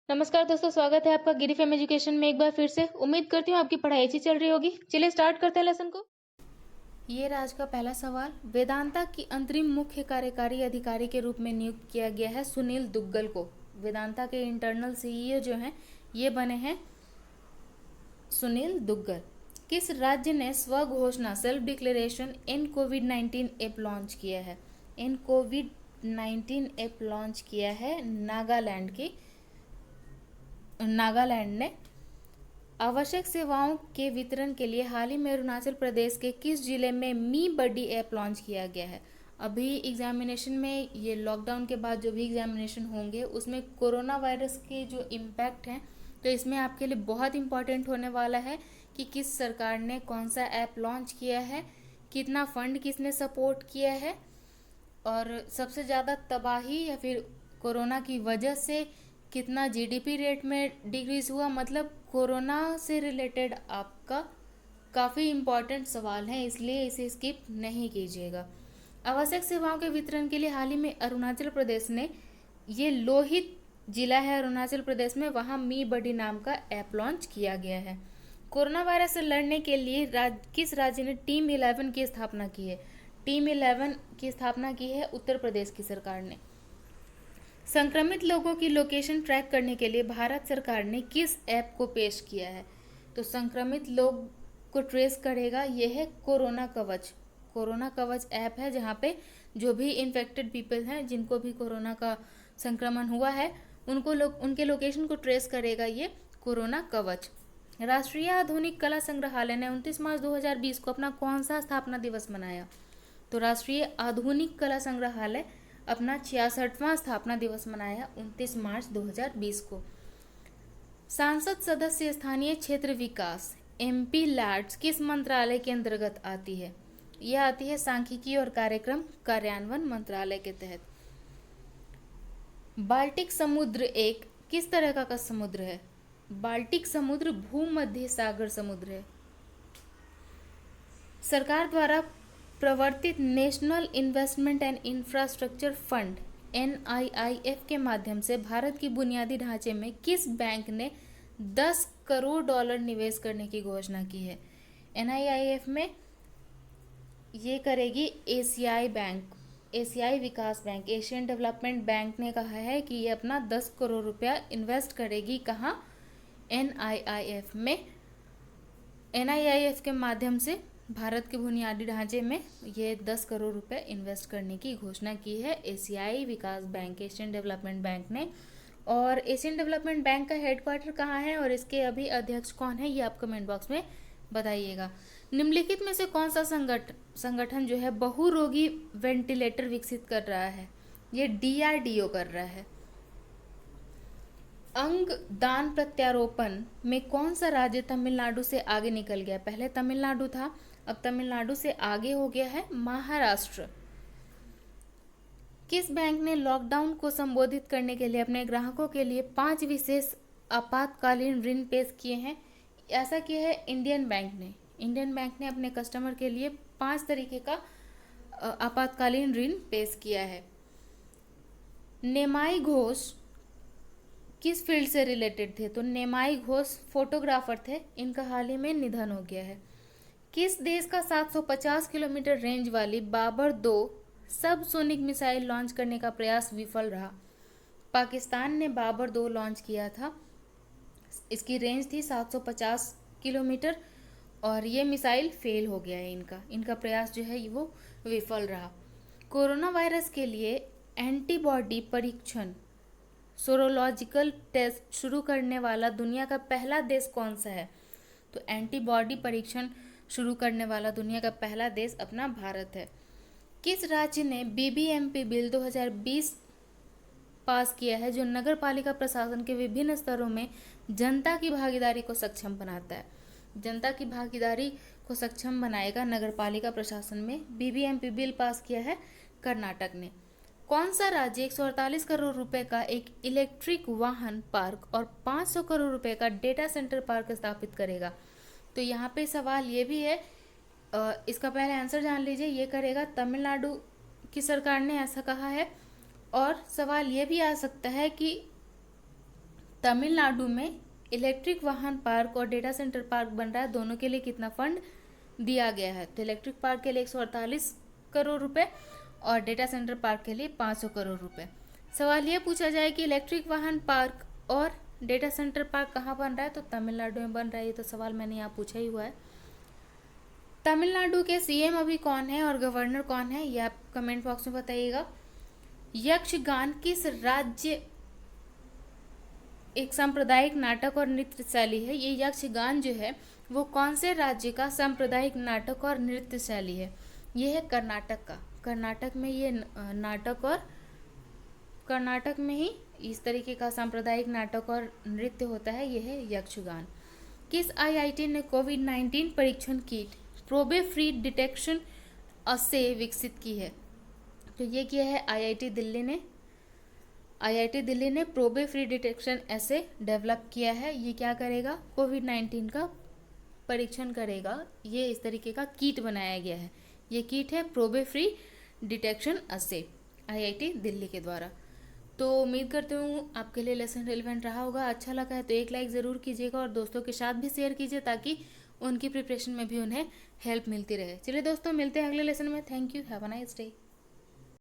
नमस्कार दोस्तों, स्वागत है आपका गिरी फेम एजुकेशन में एक बार फिर से। उम्मीद करती हूँ आपकी पढ़ाई अच्छी चल रही होगी। चलिए स्टार्ट करते हैं लेसन को। ये रहा आज का पहला सवाल। वेदांता की अंतरिम मुख्य कार्यकारी अधिकारी के रूप में नियुक्त किया गया है सुनील दुग्गल को। वेदांता के इंटरनल सीईओ जो हैं ये बने हैं सुनील दुग्गल। किस राज्य ने स्व घोषणा सेल्फ डिक्लेरेशन इन कोविड-19 ऐप लॉन्च किया है? इन कोविड-19 ऐप लॉन्च किया है नागालैंड ने। आवश्यक सेवाओं के वितरण के लिए हाल ही में अरुणाचल प्रदेश के किस जिले में मी बडी ऐप लॉन्च किया गया है? अभी एग्जामिनेशन में, ये लॉकडाउन के बाद जो भी एग्जामिनेशन होंगे उसमें कोरोना वायरस के जो इम्पैक्ट हैं, तो इसमें आपके लिए बहुत इम्पॉर्टेंट होने वाला है कि किस सरकार ने कौन सा ऐप लॉन्च किया है, कितना फंड किसने सपोर्ट किया है, और सबसे ज़्यादा तबाही या फिर कोरोना की वजह से कितना जीडीपी रेट में डिक्रीज हुआ। मतलब कोरोना से रिलेटेड आपका काफ़ी इम्पॉर्टेंट सवाल है, इसलिए इसे स्किप नहीं कीजिएगा। आवश्यक सेवाओं के वितरण के लिए हाल ही में अरुणाचल प्रदेश ने, ये लोहित जिला है अरुणाचल प्रदेश में, वहाँ मी बडी नाम का ऐप लॉन्च किया गया है। कोरोना वायरस से लड़ने के लिए किस राज्य ने टीम 11 की स्थापना की है? टीम 11 की स्थापना की है उत्तर प्रदेश की सरकार ने। संक्रमित लोगों की लोकेशन ट्रैक करने के लिए भारत सरकार ने किस ऐप को पेश किया है? तो संक्रमित लोग को ट्रेस करेगा, यह है कोरोना कवच। कोरोना कवच ऐप है जहाँ पे जो भी इन्फेक्टेड पीपल हैं, जिनको भी कोरोना का संक्रमण हुआ है, उनके लोकेशन को ट्रेस करेगा ये कोरोना कवच। राष्ट्रीय आधुनिक कला संग्रहालय ने 29 मार्च 2020 को अपना कौन सा स्थापना दिवस मनाया? तो राष्ट्रीय आधुनिक कला संग्रहालय अपना 66वां स्थापना दिवस मनाया 29 मार्च 2020 को। सांसद सदस्य स्थानीय क्षेत्र विकास एमपी लैड्स किस मंत्रालय के अंतर्गत आती है? यह आती है सांख्यिकी और कार्यक्रम कार्यान्वयन मंत्रालय के तहत। बाल्टिक समुद्र एक किस तरह का समुद्र है? बाल्टिक समुद्र भूमध्य सागर समुद्र है। सरकार द्वारा प्रवर्तित national investment and infrastructure fund NIIF के माध्यम से भारत की बुनियादी ढांचे में किस बैंक ने 10 करोड़ डॉलर निवेश करने की घोषणा की है? NIIF में ये करेगी एशियाई बैंक, एशियाई विकास बैंक, एशियन डेवलपमेंट बैंक ने कहा है कि ये अपना 10 करोड़ रुपया इन्वेस्ट करेगी। कहाँ? NIIF में। NIIF के माध्यम से भारत के बुनियादी ढांचे में ये 10 करोड़ रुपए इन्वेस्ट करने की घोषणा की है एशियाई विकास बैंक, एशियन डेवलपमेंट बैंक ने। और एशियन डेवलपमेंट बैंक का हेडक्वार्टर कहाँ है और इसके अभी अध्यक्ष कौन है, ये आप कमेंट बॉक्स में बताइएगा। निम्नलिखित में से कौन सा संगठन जो है बहुरोगी वेंटिलेटर विकसित कर रहा है? ये DRDO कर रहा है। अंग दान प्रत्यारोपण में कौन सा राज्य तमिलनाडु से आगे निकल गया? पहले तमिलनाडु था, अब तमिलनाडु से आगे हो गया है महाराष्ट्र। किस बैंक ने लॉकडाउन को संबोधित करने के लिए अपने ग्राहकों के लिए 5 विशेष आपातकालीन ऋण पेश किए हैं? ऐसा किया है इंडियन बैंक ने। इंडियन बैंक ने अपने कस्टमर के लिए 5 तरीके का आपातकालीन ऋण पेश किया है। नेमाई घोष किस फील्ड से रिलेटेड थे? तो नेमाई घोष फोटोग्राफर थे, इनका हाल ही में निधन हो गया है। किस देश का 750 किलोमीटर रेंज वाली बाबर 2 सबसोनिक मिसाइल लॉन्च करने का प्रयास विफल रहा? पाकिस्तान ने बाबर 2 लॉन्च किया था, इसकी रेंज थी 750 किलोमीटर और ये मिसाइल फेल हो गया है। इनका प्रयास जो है वो विफल रहा। कोरोना वायरस के लिए एंटीबॉडी परीक्षण सोरोलॉजिकल टेस्ट शुरू करने वाला दुनिया का पहला देश कौन सा है? तो एंटीबॉडी परीक्षण शुरू करने वाला दुनिया का पहला देश अपना भारत है। किस राज्य ने BBMP बिल 2020 पास किया है जो नगर पालिका प्रशासन के विभिन्न स्तरों में जनता की भागीदारी को सक्षम बनाता है? जनता की भागीदारी को सक्षम बनाएगा नगर पालिका प्रशासन में। BBMP बिल पास किया है कर्नाटक ने। कौन सा राज्य 148 करोड़ रुपए का एक इलेक्ट्रिक वाहन पार्क और 500 करोड़ रुपए का डेटा सेंटर पार्क स्थापित करेगा? तो यहाँ पे सवाल ये भी है, इसका पहले आंसर जान लीजिए। ये करेगा तमिलनाडु की सरकार ने, ऐसा कहा है। और सवाल ये भी आ सकता है कि तमिलनाडु में इलेक्ट्रिक वाहन पार्क और डेटा सेंटर पार्क बन रहा है, दोनों के लिए कितना फंड दिया गया है? तो इलेक्ट्रिक पार्क के लिए 148 करोड़ रुपए और डेटा सेंटर पार्क के लिए 500 करोड़ रुपए। सवाल ये पूछा जाए कि इलेक्ट्रिक वाहन पार्क और डेटा सेंटर पार्क कहाँ बन रहा है? तो तमिलनाडु में बन रहा है। ये तो सवाल मैंने यहाँ पूछा ही हुआ है। तमिलनाडु के सीएम अभी कौन है और गवर्नर कौन है, ये आप कमेंट बॉक्स में बताइएगा। यक्षगान किस राज्य एक सांप्रदायिक नाटक और नृत्य शैली है? ये यक्षगान जो है वो कौन से राज्य का सांप्रदायिक नाटक और नृत्य शैली है? ये है कर्नाटक का। कर्नाटक में ये नाटक और कर्नाटक में ही इस तरीके का सांप्रदायिक नाटक और नृत्य होता है, ये है यक्षगान। किस आईआईटी ने कोविड-19 परीक्षण किट प्रोबे फ्री डिटेक्शन असे विकसित की है? तो ये किया है आईआईटी दिल्ली ने। आईआईटी दिल्ली ने प्रोबे फ्री डिटेक्शन ऐसे डेवलप किया है। ये क्या करेगा? कोविड-19 का परीक्षण करेगा। ये इस तरीके का किट बनाया गया है। ये किट है प्रोबे फ्री डिटेक्शन ऐसे, आईआईटी दिल्ली के द्वारा। तो उम्मीद करती हूँ आपके लिए लेसन रिलेवेंट रहा होगा। अच्छा लगा है तो एक लाइक ज़रूर कीजिएगा और दोस्तों के साथ भी शेयर कीजिए ताकि उनकी प्रिपरेशन में भी उन्हें हेल्प मिलती रहे। चलिए दोस्तों, मिलते हैं अगले लेसन में। Thank you, have a nice day.